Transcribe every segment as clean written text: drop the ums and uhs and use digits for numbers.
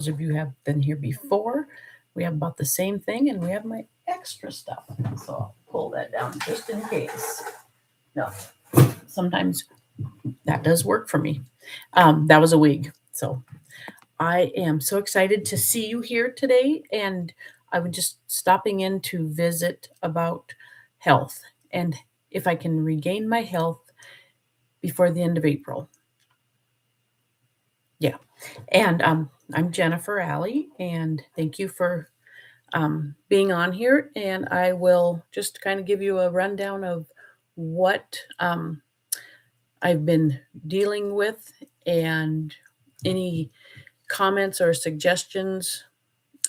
those of you who have been here before, we have about the same thing, and we have my extra stuff. So I'll pull that down just in case. No, sometimes that does work for me. That was a wig. So I am so excited to see you here today, and I was just stopping in to visit about health and if I can regain my health before the end of April. Yeah. And I'm Jennifer Alley, and thank you for being on here. And I will just kind of give you a rundown of what I've been dealing with, and any comments or suggestions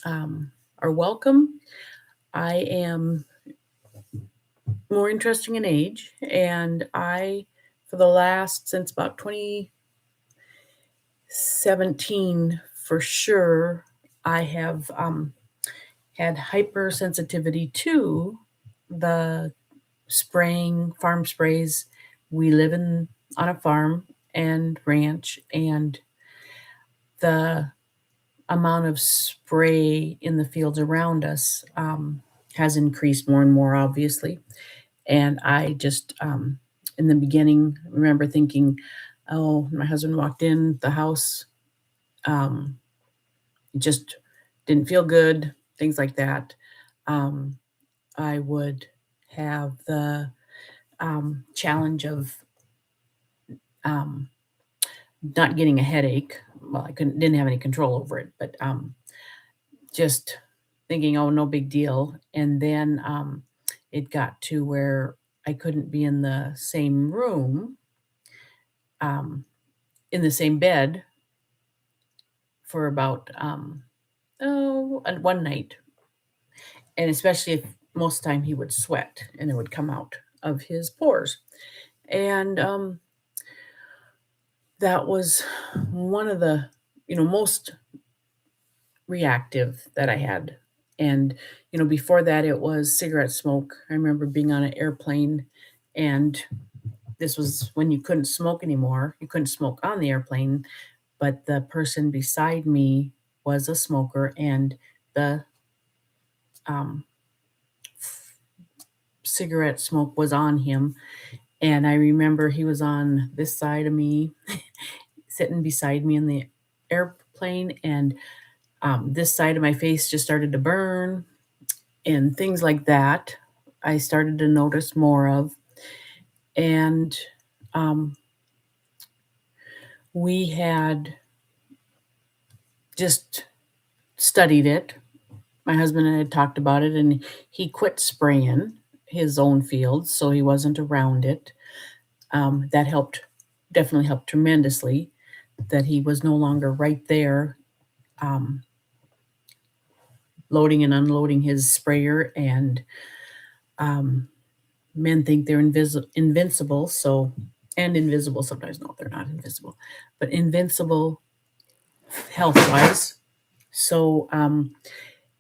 are welcome. I am more interesting in age, and for the last, since about 2017, for sure, I have had hypersensitivity to the farm sprays. We live on a farm and ranch, and the amount of spray in the fields around us has increased more and more, obviously. And I just, in the beginning, remember thinking, oh, my husband walked in the house, um, just didn't feel good, things like that. Um, I would have the challenge of um, not getting a headache. Well, didn't have any control over it, but just thinking, oh, no big deal. And then it got to where I couldn't be in the same room, um, in the same bed for about one night, and especially if most of the time he would sweat and it would come out of his pores, and that was one of the most reactive that I had. And before that, it was cigarette smoke. I remember being on an airplane, and this was when you couldn't smoke anymore. You couldn't smoke on the airplane, but the person beside me was a smoker, and the um, cigarette smoke was on him. And I remember he was on this side of me, sitting beside me in the airplane, and this side of my face just started to burn, and things like that. I started to notice more of, and um, we had just studied it. My husband and I had talked about it, and he quit spraying his own fields, so he wasn't around it. That definitely helped tremendously. That he was no longer right there, um, loading and unloading his sprayer, and um, men think they're invincible, so and invisible sometimes. No, they're not invisible, but invincible health wise. So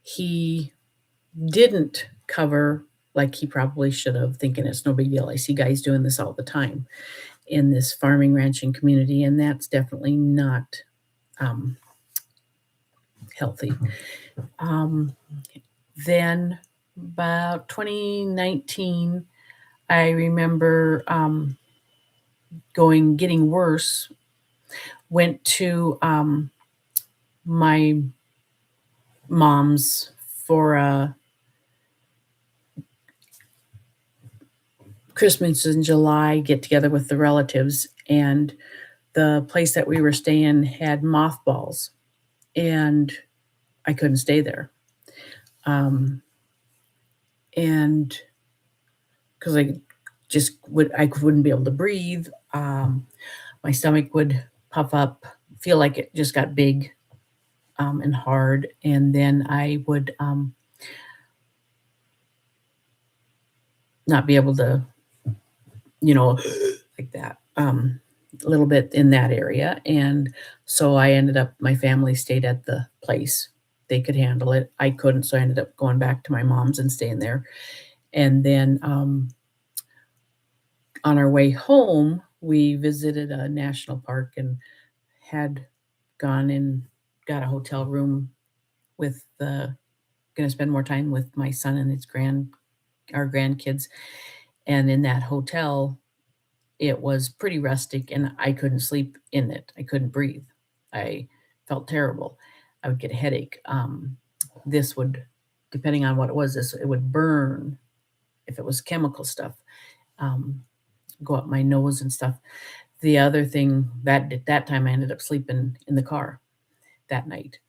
he didn't cover like he probably should have, thinking it's no big deal. I see guys doing this all the time in this farming ranching community, and that's definitely not um, healthy. Um, then about 2019, I remember getting worse. Went to my mom's for a Christmas in July get together with the relatives, and the place that we were staying had mothballs, and I couldn't stay there. And because I wouldn't be able to breathe. My stomach would puff up, feel like it just got big and hard, and then I would not be able to, like that, a little bit in that area. And so my family stayed at the place. They could handle it. I couldn't, so I ended up going back to my mom's and staying there. And then on our way home, we visited a national park and had gone in got a hotel room with the going to spend more time with my son and our grandkids. And in that hotel, it was pretty rustic and I couldn't sleep in it. I couldn't breathe. I felt terrible. I would get a headache. This would, depending on what it was, it would burn if it was chemical stuff, um, go up my nose and stuff. The other thing that at that time I ended up sleeping in the car that night.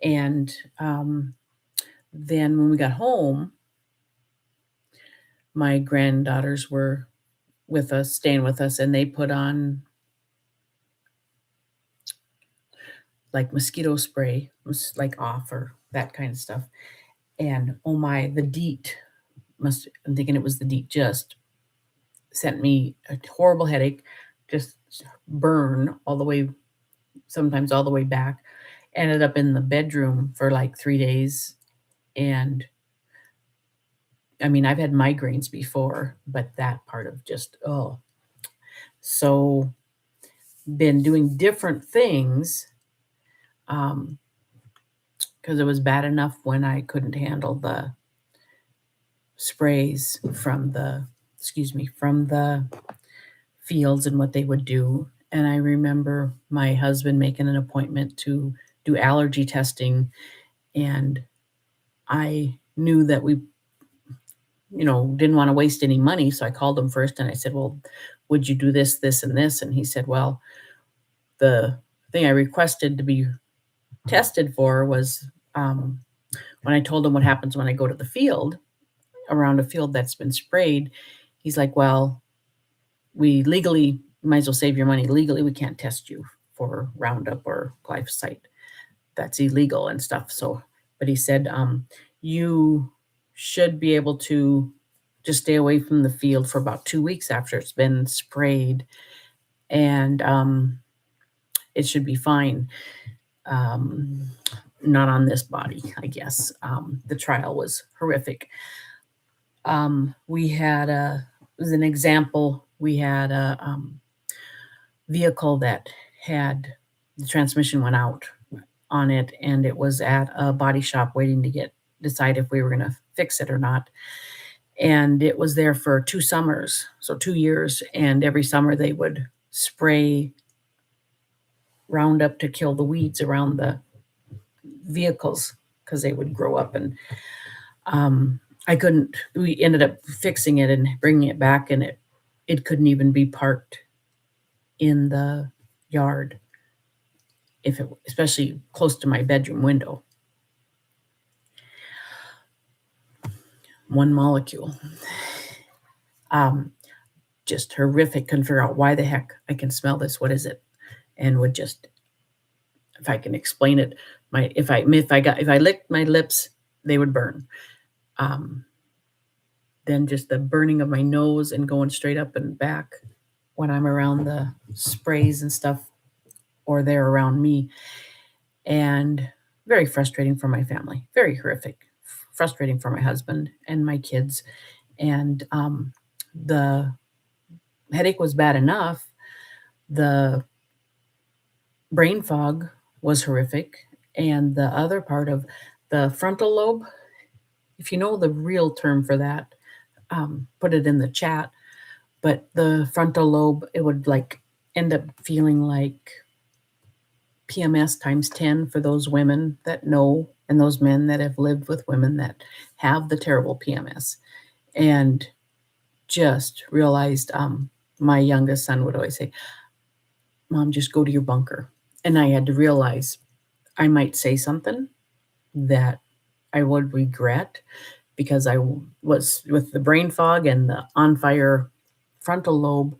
And then when we got home, my granddaughters were with us, staying with us, and they put on like mosquito spray, was like off or that kind of stuff. And oh my, the DEET I'm thinking it was the DEET, just sent me a horrible headache, just burn all the way, sometimes all the way back. Ended up in the bedroom for like 3 days. And I mean, I've had migraines before, but that part of just, oh, so been doing different things because it was bad enough when I couldn't handle the sprays from the fields and what they would do. And I remember my husband making an appointment to do allergy testing, and I knew that we didn't want to waste any money, so I called him first and I said, well, would you do this, this, and this? And he said, well, the thing I requested to be tested for was when I told him what happens when I go to the field, around a field that's been sprayed. He's like, well, we legally might as well save your money. Legally, we can't test you for Roundup or glyphosate. That's illegal and stuff. So, but he said, you should be able to just stay away from the field for about 2 weeks after it's been sprayed, and it should be fine. Not on this body, I guess. The trial was horrific. We had as an example, we had a vehicle that had the transmission went out on it, and it was at a body shop waiting to decide if we were going to fix it or not. And it was there for 2 summers, so 2 years, and every summer they would spray Roundup to kill the weeds around the vehicles because they would grow up. And we ended up fixing it and bringing it back, and it couldn't even be parked in the yard, especially close to my bedroom window. One molecule. Just horrific. Couldn't figure out why the heck I can smell this. What is it? And would just, if I can explain it, if I licked my lips, they would burn. Then just the burning of my nose and going straight up and back when I'm around the sprays and stuff, or they're around me. And very frustrating for my family. Very horrific. Frustrating for my husband and my kids. And the headache was bad enough. The brain fog was horrific. And the other part of the frontal lobe, if you know the real term for that, put it in the chat. But the frontal lobe, it would like end up feeling like PMS times 10 for those women that know, and those men that have lived with women that have the terrible PMS. And just realized, my youngest son would always say, Mom, just go to your bunker. And I had to realize I might say something that I would regret, because I was with the brain fog and the on fire frontal lobe.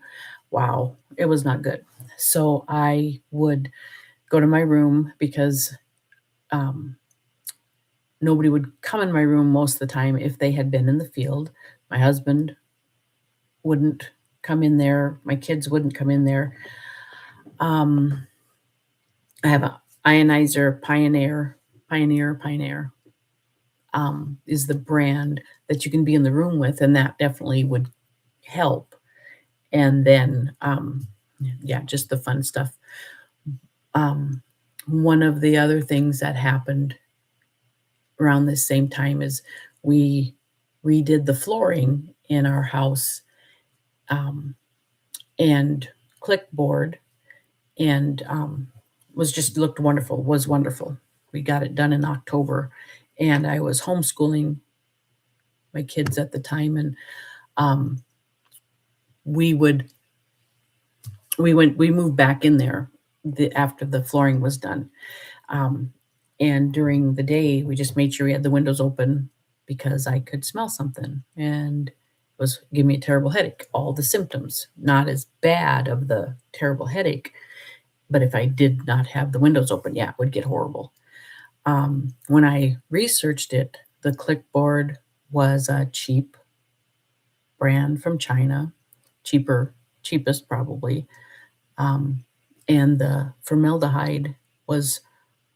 Wow, it was not good. So I would go to my room because nobody would come in my room most of the time if they had been in the field. My husband wouldn't come in there. My kids wouldn't come in there. I have a ionizer Pioneer is the brand that you can be in the room with, and that definitely would help. And then, just the fun stuff. One of the other things that happened around this same time is we redid the flooring in our house, um, and clipboard, and was just looked wonderful, was wonderful. We got it done in October, and I was homeschooling my kids at the time, and um, we would we moved back in there after the flooring was done. Um, and during the day, we just made sure we had the windows open because I could smell something, and it was giving me a terrible headache. All the symptoms, not as bad of the terrible headache, but if I did not have the windows open, yeah, it would get horrible. When I researched it, the clipboard was a cheap brand from China, cheapest probably, um, and the formaldehyde was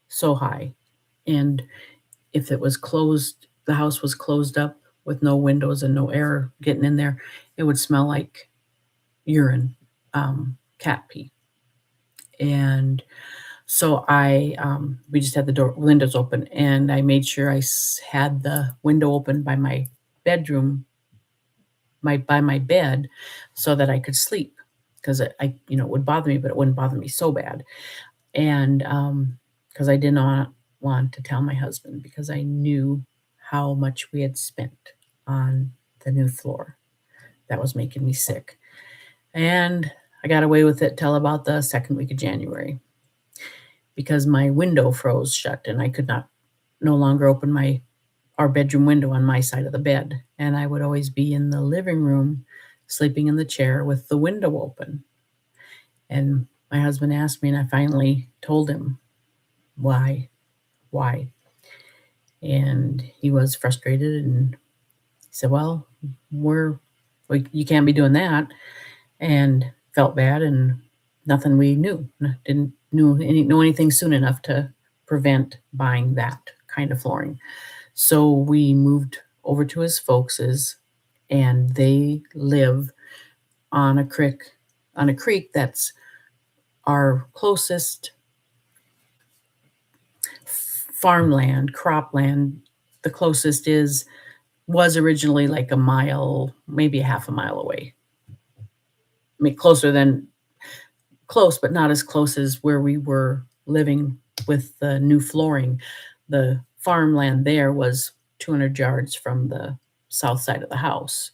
so high. And if it was closed, the house was closed up with no windows and no air getting in there, it would smell like urine, cat pee. And so we just had the windows open, and I made sure had the window open by my bedroom, by my bed, so that I could sleep because it would bother me, but it wouldn't bother me so bad. And because I did not want to tell my husband because I knew how much we had spent on the new floor. That was making me sick. And I got away with it till about the second week of January because my window froze shut and I could not no longer open our bedroom window on my side of the bed. And I would always be in the living room sleeping in the chair with the window open. And my husband asked me, and I finally told him why. Why? And he was frustrated and he said, "Well, you can't be doing that," and felt bad and nothing we knew. Didn't know anything soon enough to prevent buying that kind of flooring. So we moved over to his folks's, and they live on a creek that's our closest farmland, cropland. The closest was originally like a mile, maybe a half a mile away. I mean, close, but not as close as where we were living with the new flooring. The farmland there was 200 yards from the south side of the house,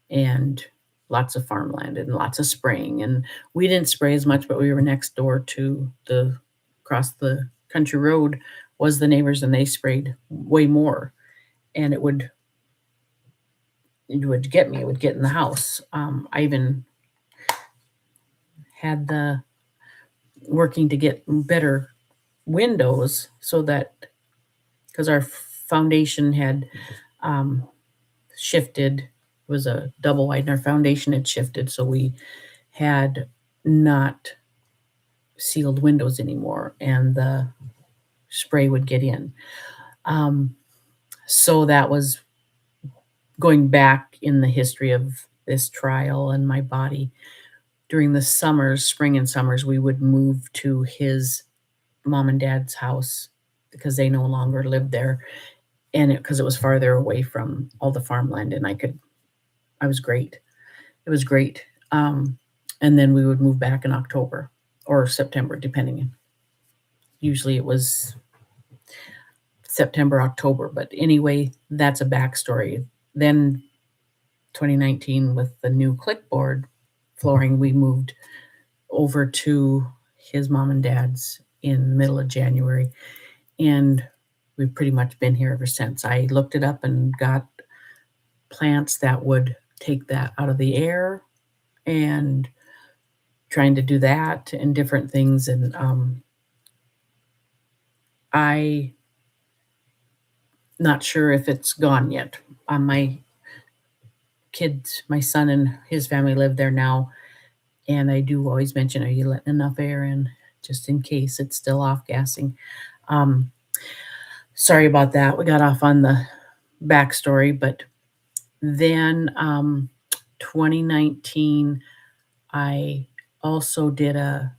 and lots of farmland and lots of spraying. And we didn't spray as much, but we were next door to across the country road was the neighbors, and they sprayed way more. And it would get me. It would get in the house. I even had the working to get better windows so that because our foundation had um, shifted, it was a double wide, and our foundation had shifted, so we had not sealed windows anymore, and the spray would get in. Um, so that was going back in the history of this trial and my body. During the summers, spring and summers, we would move to his mom and dad's house because they no longer lived there, and because it was farther away from all the farmland, and I was great. It was great. And then we would move back in October or September, depending. Usually it was September, October, but anyway, that's a backstory. Then 2019, with the new clipboard flooring, we moved over to his mom and dad's in the middle of January, and we've pretty much been here ever since. I looked it up and got plants that would take that out of the air, and trying to do that and different things. And I not sure if it's gone yet. My son and his family live there now, and I do always mention, are you letting enough air in, just in case it's still off gassing. Um, Sorry about that. We got off on the backstory, but then 2019, I also did a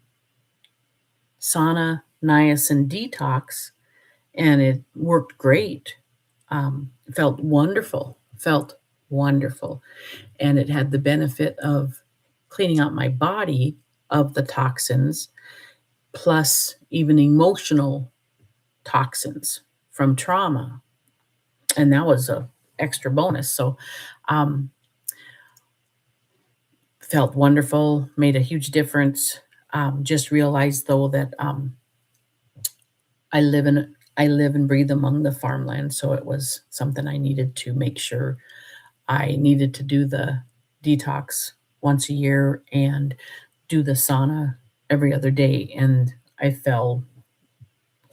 sauna niacin detox, and it worked great. Felt wonderful, felt wonderful. And it had the benefit of cleaning out my body of the toxins, plus even emotional toxins from trauma. And that was a extra bonus. So, um, felt wonderful, made a huge difference. Just realized though that I live and breathe among the farmland, so it was something I needed to make sure. I needed to do the detox once a year and do the sauna every other day, and I fell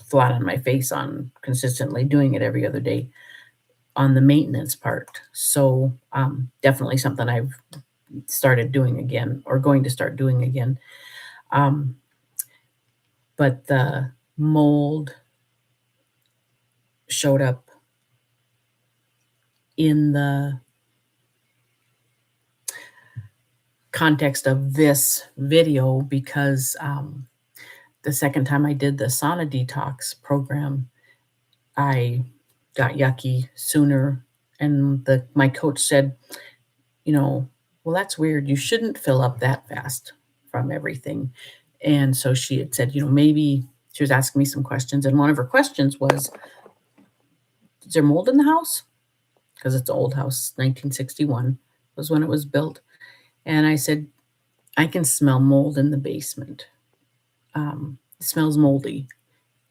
flat on my face on consistently doing it every other day on the maintenance part. So, definitely something I've started doing again or going to start doing again. Um, but the mold showed up in the context of this video because the second time I did the sauna detox program, I got yucky sooner. And my coach said, you know, well, that's weird. You shouldn't fill up that fast from everything. And so she had said, maybe she was asking me some questions. And one of her questions was, is there mold in the house? Because it's an old house, 1961 was when it was built. And I said, I can smell mold in the basement. It smells moldy.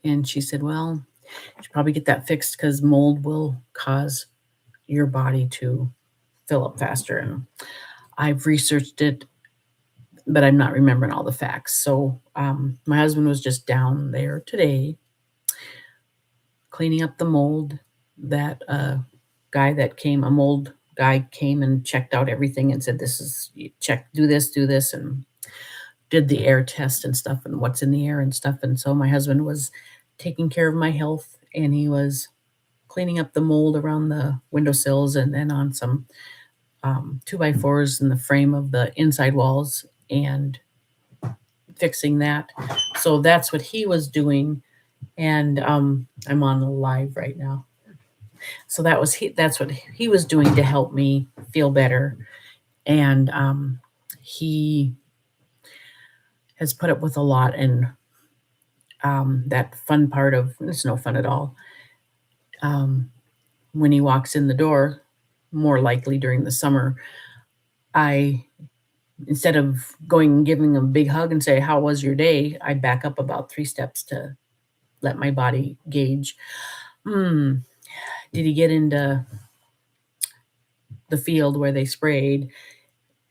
And she said, well, you should probably get that fixed because mold will cause your body to fill up faster. And I've researched it, but I'm not remembering all the facts. So my husband was just down there today cleaning up the mold. That a mold guy came and checked out everything and said, this is, check, do this, and did the air test and stuff and what's in the air and stuff. And so my husband was taking care of my health, and he was cleaning up the mold around the windowsills and then on some 2x4s in the frame of the inside walls and fixing that. So that's what he was doing. And I'm on the live right now. So that's what he was doing to help me feel better. And he has put up with a lot. And that fun part of it's no fun at all. When he walks in the door, more likely during the summer, I instead of going and giving him a big hug and say, how was your day? I back up about 3 steps to let my body gauge. Did he get into the field where they sprayed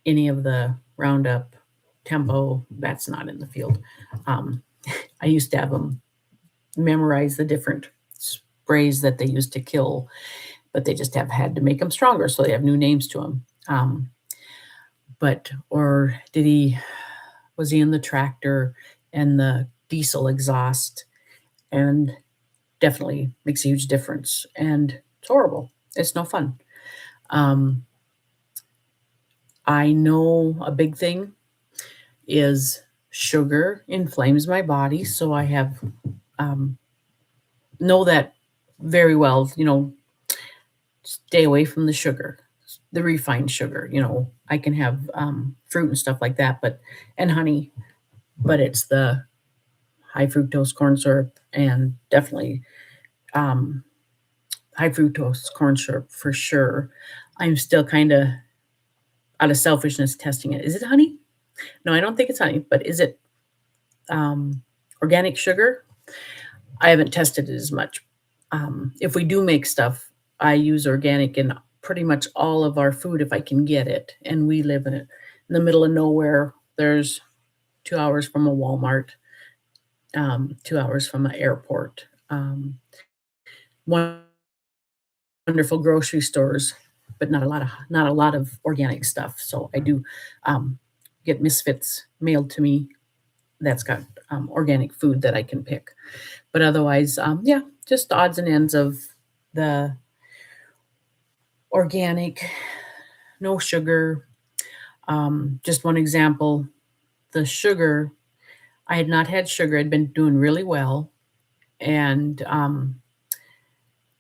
any of the Roundup Tempo? That's not in the field. I used to have them memorize the different sprays that they used to kill, but they just have had to make them stronger, so they have new names to them. Or was he in the tractor and the diesel exhaust? And definitely makes a huge difference. And it's horrible. It's no fun. I know a big thing is sugar inflames my body. So I have, know that very well, stay away from the sugar, the refined sugar. I can have fruit and stuff like that, and honey, but it's the high fructose corn syrup and definitely high fructose corn syrup for sure. I'm still kind of out of selfishness testing it. Is it honey? No, I don't think it's honey, but is it organic sugar? I haven't tested it as much. If we do make stuff, I use organic in pretty much all of our food if I can get it. And we live in the middle of nowhere. There's 2 hours from a Walmart, 2 hours from an airport. Wonderful grocery stores, but not a lot of organic stuff. So I do get Misfits mailed to me that's got organic food that I can pick. But otherwise, yeah, just the odds and ends of the organic, no sugar. Just one example, the sugar I had not had sugar. I'd been doing really well, and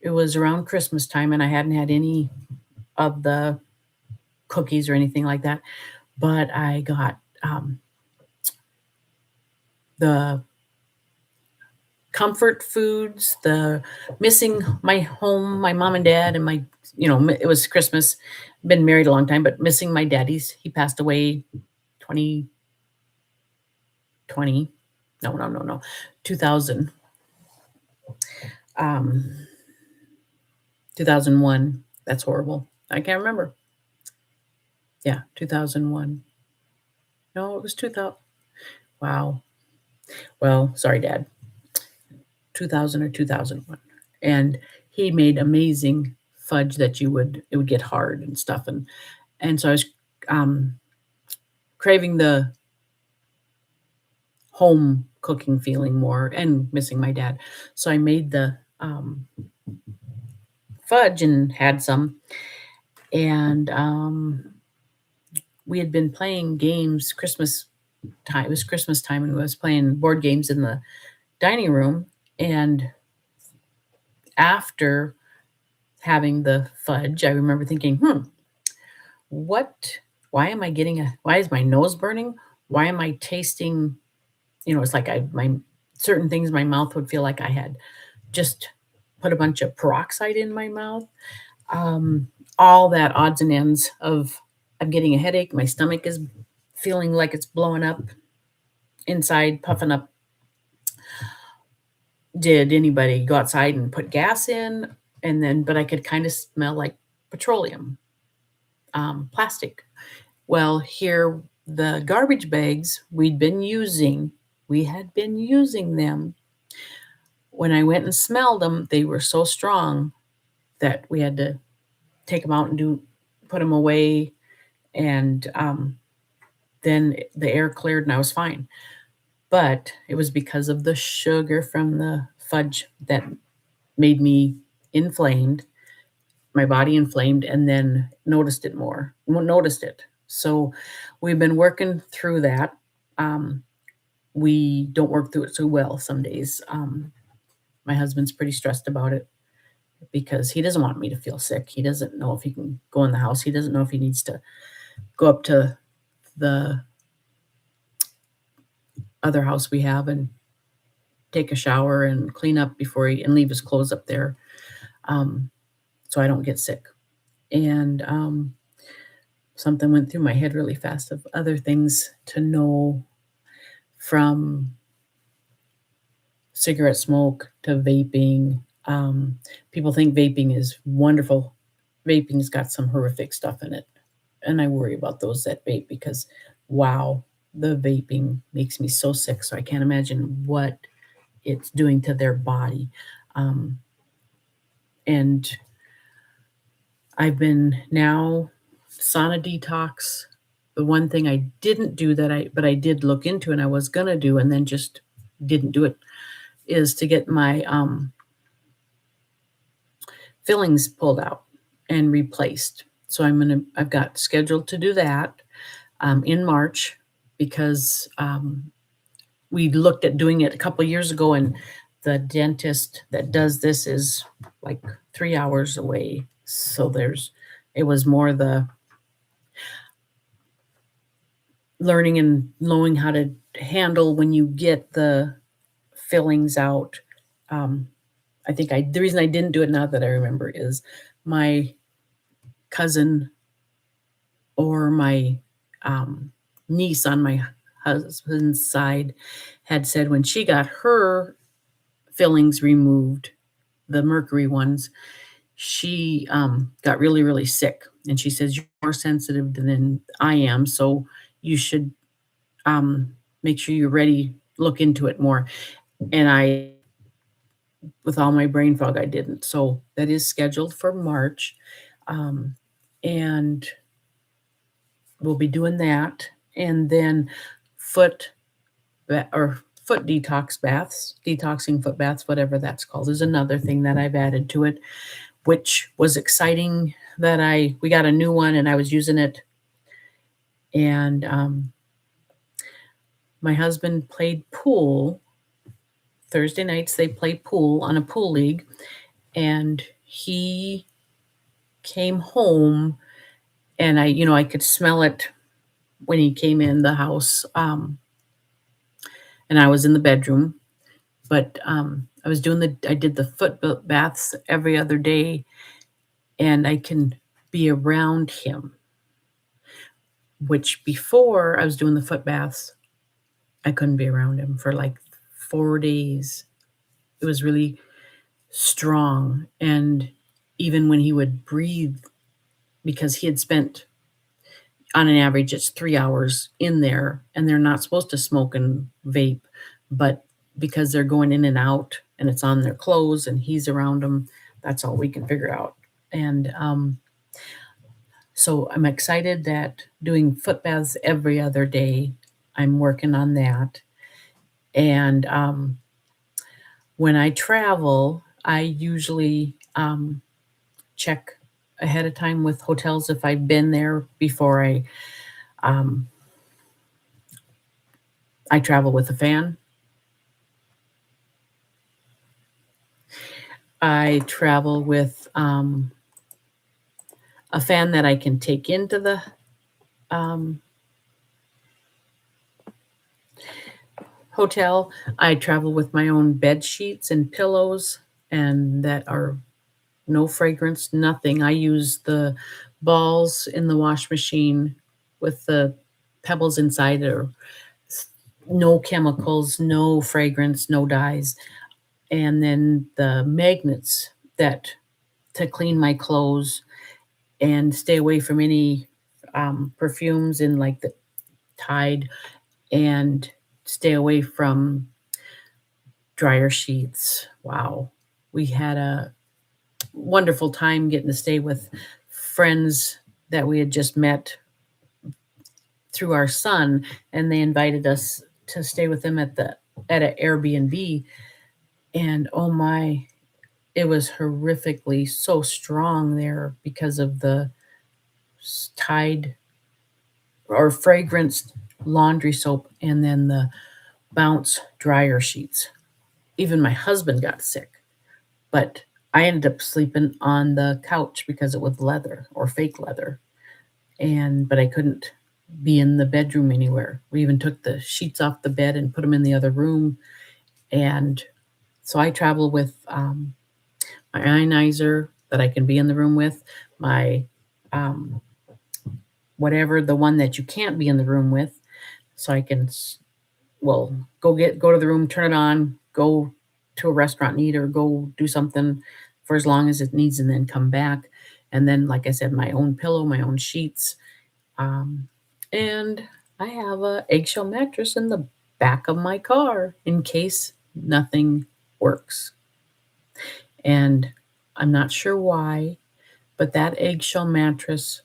it was around Christmas time, and I hadn't had any of the cookies or anything like that. But I got the comfort foods, the missing my home, my mom and dad, and it was Christmas. Been married a long time, but missing my daddy's. He passed away 2020. No, no, no, no. 2000, 2001. That's horrible. I can't remember. Yeah, 2001. No, it was 2000. Wow. Well, sorry, Dad. 2000 or 2001. And he made amazing fudge that it would get hard and stuff. And so I was um, craving the home cooking feeling more and missing my dad. So I made the fudge and had some. And we had been playing games Christmas time. It was Christmas time, and we was playing board games in the dining room. And after having the fudge, I remember thinking, what, why is my nose burning? Why am I tasting, it's like my certain things in my mouth would feel like I had just put a bunch of peroxide in my mouth. All that odds and ends of I'm getting a headache. My stomach is feeling like it's blowing up inside, puffing up. Did anybody go outside and put gas in? But I could kind of smell like petroleum, plastic. Well, here, the garbage bags we had been using them. When I went and smelled them, they were so strong that we had to take them out and put them away. And then the air cleared and I was fine. But it was because of the sugar from the fudge that made me inflamed, my body inflamed, and then noticed it. So we've been working through that. We don't work through it so well some days. My husband's pretty stressed about it because he doesn't want me to feel sick. He doesn't know if he can go in the house. He doesn't know if he needs to go up to the other house we have and take a shower and clean up and leave his clothes up there, so I don't get sick. And something went through my head really fast of other things to know, from cigarette smoke to vaping. People think vaping is wonderful. Vaping's got some horrific stuff in it, and I worry about those that vape because, wow, the vaping makes me so sick. So I can't imagine what it's doing to their body. And I've been now sauna detox. The one thing I didn't do but I did look into and I was gonna do and then just didn't do it is to get my fillings pulled out and replaced. So I've got scheduled to do that in March because we looked at doing it a couple of years ago, and the dentist that does this is like 3 hours away. So it was more the learning and knowing how to handle when you get the fillings out. I think the reason I didn't do it now that I remember is my cousin or my niece on my husband's side had said when she got her fillings removed, the mercury ones, she got really, really sick. And she says, you're more sensitive than I am, so you should make sure you're ready, look into it more. And with all my brain fog, I didn't. So that is scheduled for March. And we'll be doing that. And then foot detox baths, detoxing foot baths, whatever that's called, is another thing that I've added to it, which was exciting that we got a new one and I was using it. And my husband played pool. Thursday nights they play pool on a pool league, and he came home, and I could smell it when he came in the house. And I was in the bedroom, but I did the foot baths every other day, and I can be around him. Which before I was doing the foot baths, I couldn't be around him for like 4 days. It was really strong. And even when he would breathe, because he had spent, on an average, it's 3 hours in there, and they're not supposed to smoke and vape, but because they're going in and out and it's on their clothes and he's around them, that's all we can figure out. And so I'm excited that doing foot baths every other day, I'm working on that. And when I travel, I usually check ahead of time with hotels if I've been there before um, I travel with a fan. I travel with a fan that I can take into the hotel. I travel with my own bed sheets and pillows, and that are no fragrance, nothing. I use the balls in the wash machine with the pebbles inside, or no chemicals, no fragrance, no dyes. And then the magnets that to clean my clothes and stay away from any perfumes in like the Tide, and stay away from dryer sheets. Wow. We had a wonderful time getting to stay with friends that we had just met through our son, and they invited us to stay with them at an Airbnb. And oh my, it was horrifically so strong there because of the Tide or fragranced laundry soap, and then the bounce dryer sheets. Even my husband got sick, but I ended up sleeping on the couch because it was leather or fake leather. But I couldn't be in the bedroom anywhere. We even took the sheets off the bed and put them in the other room. And so I travel with my ionizer that I can be in the room with, my whatever, the one that you can't be in the room with, so I can go to the room, turn it on, go to a restaurant and eat, or go do something for as long as it needs, and then come back. And then, like I said, my own pillow, my own sheets. And I have a eggshell mattress in the back of my car in case nothing works. And I'm not sure why, but that eggshell mattress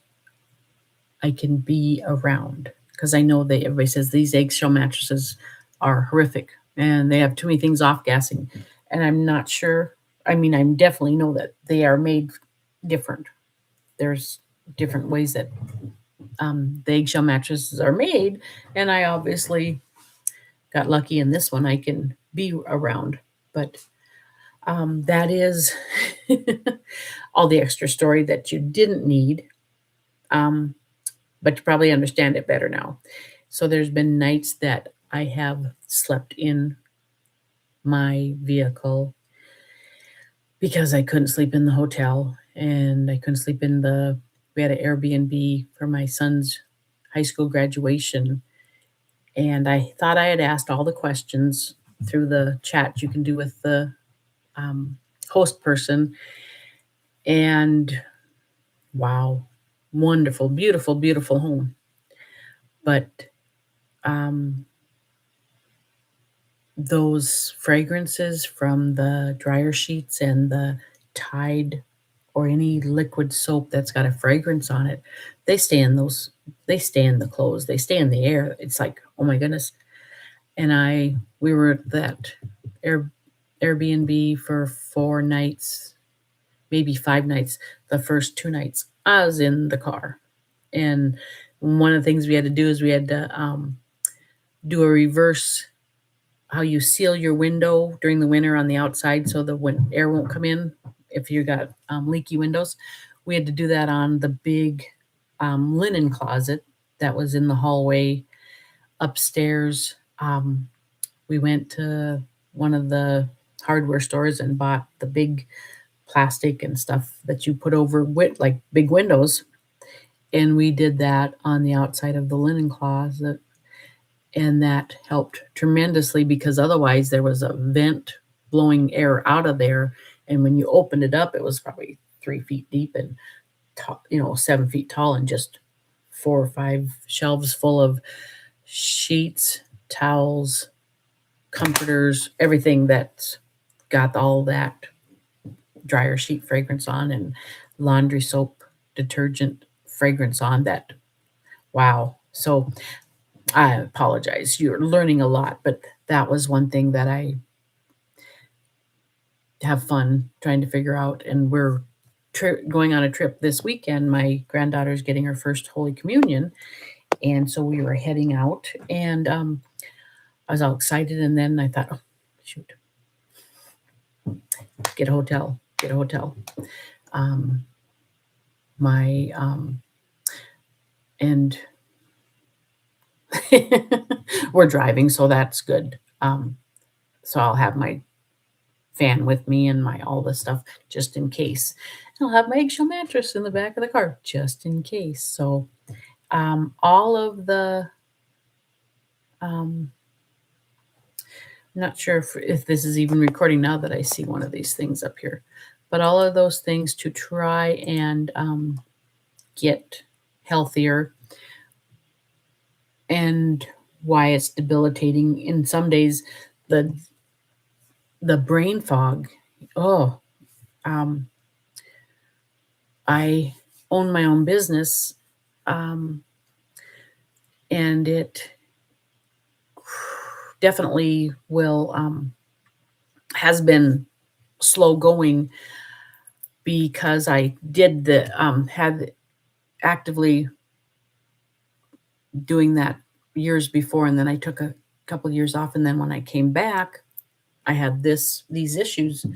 I can be around, because I know that everybody says these eggshell mattresses are horrific and they have too many things off gassing. And I'm not sure. I mean, I definitely know that they are made different. There's different ways that the eggshell mattresses are made, and I obviously got lucky in this one. I can be around, but that is all the extra story that you didn't need. But you probably understand it better now. So there's been nights that I have slept in my vehicle because I couldn't sleep in the hotel, and I couldn't sleep we had an Airbnb for my son's high school graduation. And I thought I had asked all the questions through the chat you can do with the host person. And wow, wonderful, beautiful, beautiful home. But those fragrances from the dryer sheets and the Tide or any liquid soap that's got a fragrance on it, they stay in the clothes, they stay in the air. It's like, oh my goodness. And we were at that Airbnb for 4 nights, maybe 5 nights. The first 2 nights, I was in the car. And one of the things we had to do is we had to do a reverse, how you seal your window during the winter on the outside so the air won't come in if you got leaky windows. We had to do that on the big linen closet that was in the hallway upstairs. We went to one of the hardware stores and bought the big plastic and stuff that you put over like big windows. And we did that on the outside of the linen closet. And that helped tremendously because otherwise there was a vent blowing air out of there. And when you opened it up, it was probably 3 feet deep and 7 feet tall, and just 4 or 5 shelves full of sheets, towels, comforters, everything that's got all that dryer sheet fragrance on and laundry soap detergent fragrance on. That, wow. So I apologize, you're learning a lot, but that was one thing that I have fun trying to figure out. And we're going on a trip this weekend. My granddaughter's getting her first Holy Communion, and so we were heading out, and I was all excited, and then I thought, oh, shoot, get a hotel. My and we're driving, so that's good. So I'll have my fan with me and my all this stuff just in case. I'll have my eggshell mattress in the back of the car just in case. So all of the I'm not sure if this is even recording now that I see one of these things up here, but all of those things to try and get healthier, and why it's debilitating in some days. The brain fog. Oh, I own my own business, and it definitely will has been slow going because I did had actively doing that years before, and then I took a couple of years off, and then when I came back, I had these issues,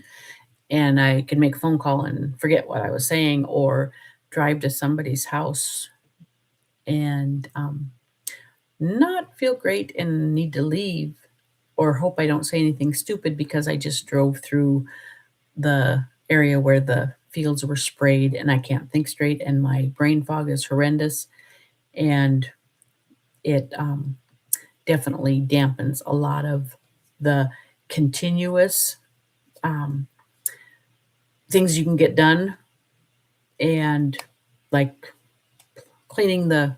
and I could make a phone call and forget what I was saying, or drive to somebody's house and not feel great and need to leave, or hope I don't say anything stupid because I just drove through the area where the fields were sprayed and I can't think straight, and my brain fog is horrendous, and it definitely dampens a lot of the continuous things you can get done. And like cleaning the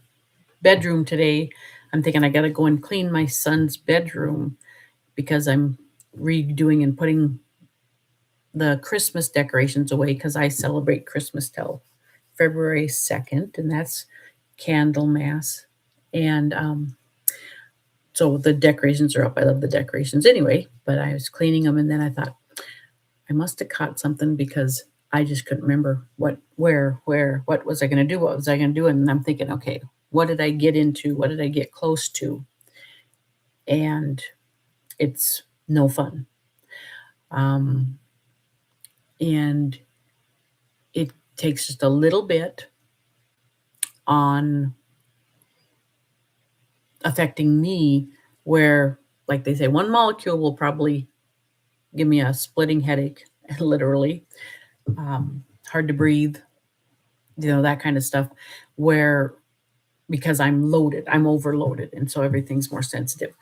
bedroom today, I'm thinking I got to go and clean my son's bedroom because I'm redoing and putting the Christmas decorations away, because I celebrate Christmas till February 2nd, and that's Candlemas. And so the decorations are up. I love the decorations anyway, but I was cleaning them, and then I thought I must have caught something because I just couldn't remember what was I going to do? What was I going to do? And I'm thinking, okay, what did I get into? What did I get close to? And it's no fun. And it takes just a little bit on affecting me, where, like they say, one molecule will probably give me a splitting headache, literally, hard to breathe, that kind of stuff, where because I'm overloaded, and so everything's more sensitive.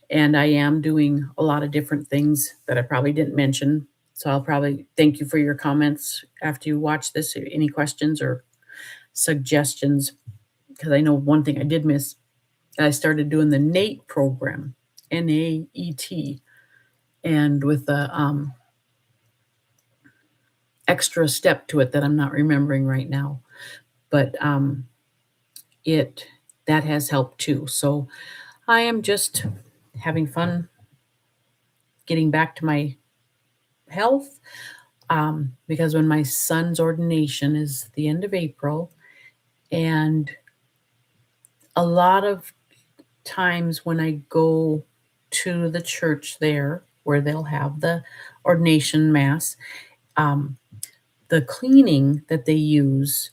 And I am doing a lot of different things that I probably didn't mention. So I'll probably thank you for your comments after you watch this. Any questions or suggestions? Because I know one thing I did miss. I started doing the NAET program, NAET, and with the extra step to it that I'm not remembering right now. But that has helped too. So I am just having fun getting back to my health, because when my son's ordination is the end of April, and a lot of times when I go to the church there where they'll have the ordination mass, um, the cleaning that they use,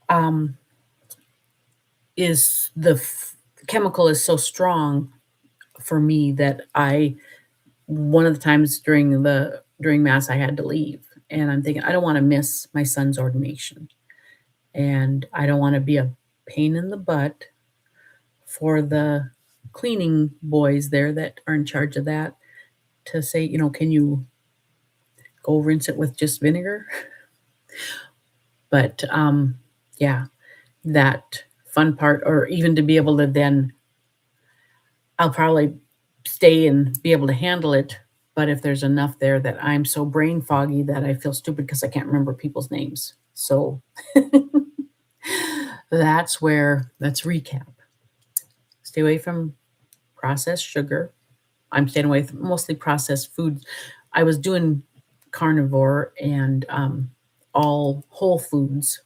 um, is chemical is so strong for me that one of the times during mass I had to leave, and I'm thinking I don't want to miss my son's ordination, and I don't want to be a pain in the butt for the cleaning boys there that are in charge of that to say, can you go rinse it with just vinegar? But yeah, that fun part, or even to be able to then, I'll probably stay and be able to handle it. But if there's enough there that I'm so brain foggy that I feel stupid because I can't remember people's names. So that's let's recap. Stay away from processed sugar. I'm staying away from mostly processed foods. I was doing carnivore, and all whole foods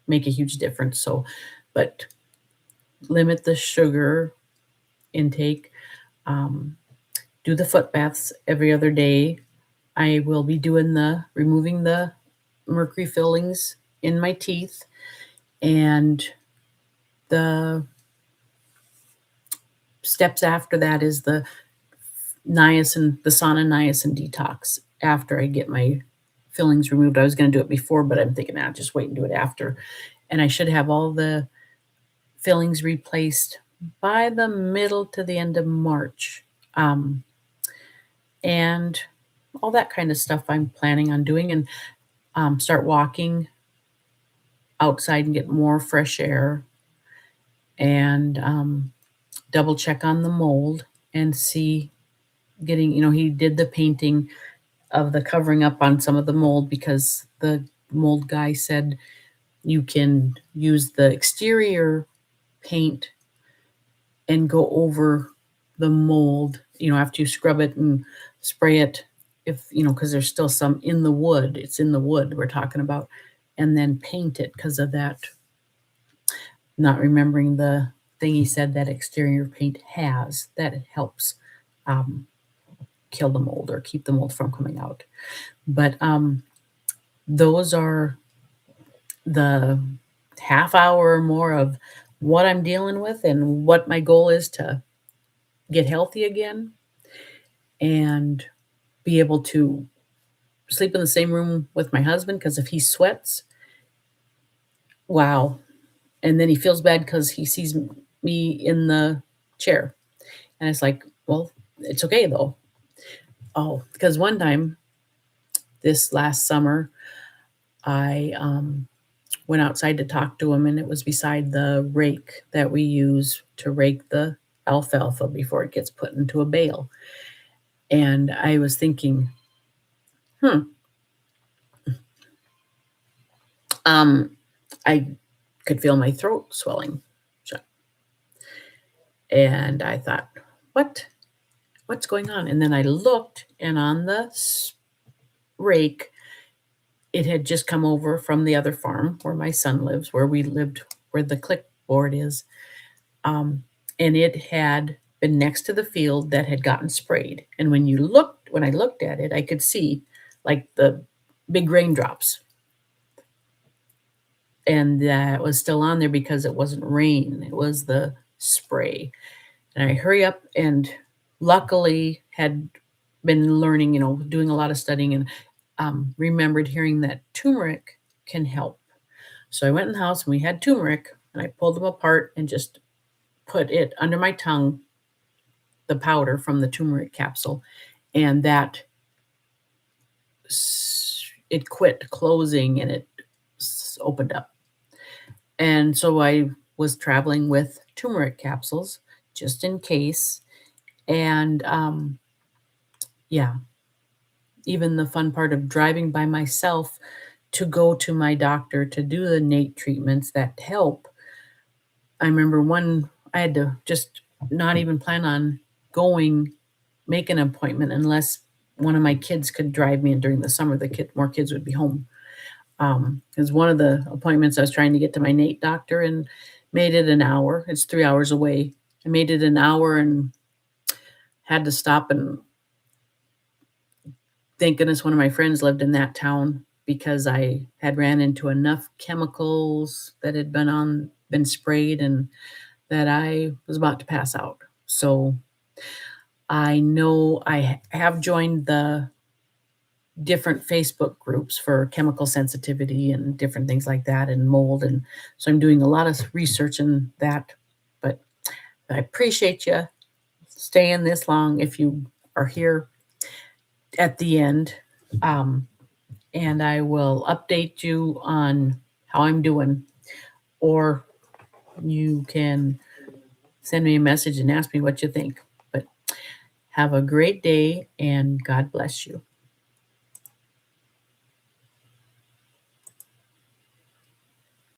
make a huge difference. So, but limit the sugar intake. Um, do the foot baths every other day. I will be doing removing the mercury fillings in my teeth, and the steps after that is the sauna niacin detox after I get my fillings removed. I was going to do it before, but I'm thinking, just wait and do it after. And I should have all the fillings replaced by the middle to the end of March. And all that kind of stuff I'm planning on doing, and start walking outside and get more fresh air, and double check on the mold and see he did the painting of the covering up on some of the mold because the mold guy said you can use the exterior paint and go over the mold, after you scrub it and spray it, if, because there's still some in the wood. It's in the wood we're talking about, and then paint it because of that. Not remembering the thing he said that exterior paint has that it helps kill the mold or keep the mold from coming out. But those are the half hour or more of what I'm dealing with and what my goal is to get healthy again and be able to sleep in the same room with my husband, because if he sweats, wow. And then he feels bad because he sees me in the chair. And it's like, well, it's okay though. Oh, because one time this last summer, I went outside to talk to him, and it was beside the rake that we use to rake the alfalfa before it gets put into a bale. And I was thinking, I could feel my throat swelling shut. And I thought, what's going on? And then I looked, and on the rake, it had just come over from the other farm where my son lives, where we lived, where the clipboard is. And it had been next to the field that had gotten sprayed. And when I looked at it, I could see like the big raindrops. And that was still on there because it wasn't rain, it was the spray. And I hurry up, and luckily had been learning, doing a lot of studying, and remembered hearing that turmeric can help. So I went in the house, and we had turmeric, and I pulled them apart and just put it under my tongue, the powder from the turmeric capsule, and that it quit closing and it opened up. And so I was traveling with turmeric capsules just in case. And yeah, even the fun part of driving by myself to go to my doctor to do the NATE treatments that help. I remember I had to just not even plan on make an appointment unless one of my kids could drive me, and during the summer, more kids would be home. Because one of the appointments I was trying to get to my Nate doctor and made it an hour. It's 3 hours away. I made it an hour and had to stop, and thank goodness one of my friends lived in that town because I had ran into enough chemicals that had been sprayed and that I was about to pass out. So I know I have joined the different Facebook groups for chemical sensitivity and different things like that and mold. And so I'm doing a lot of research in that. But I appreciate you staying this long if you are here at the end. Um, and I will update you on how I'm doing. Or you can send me a message and ask me what you think. But have a great day and God bless you.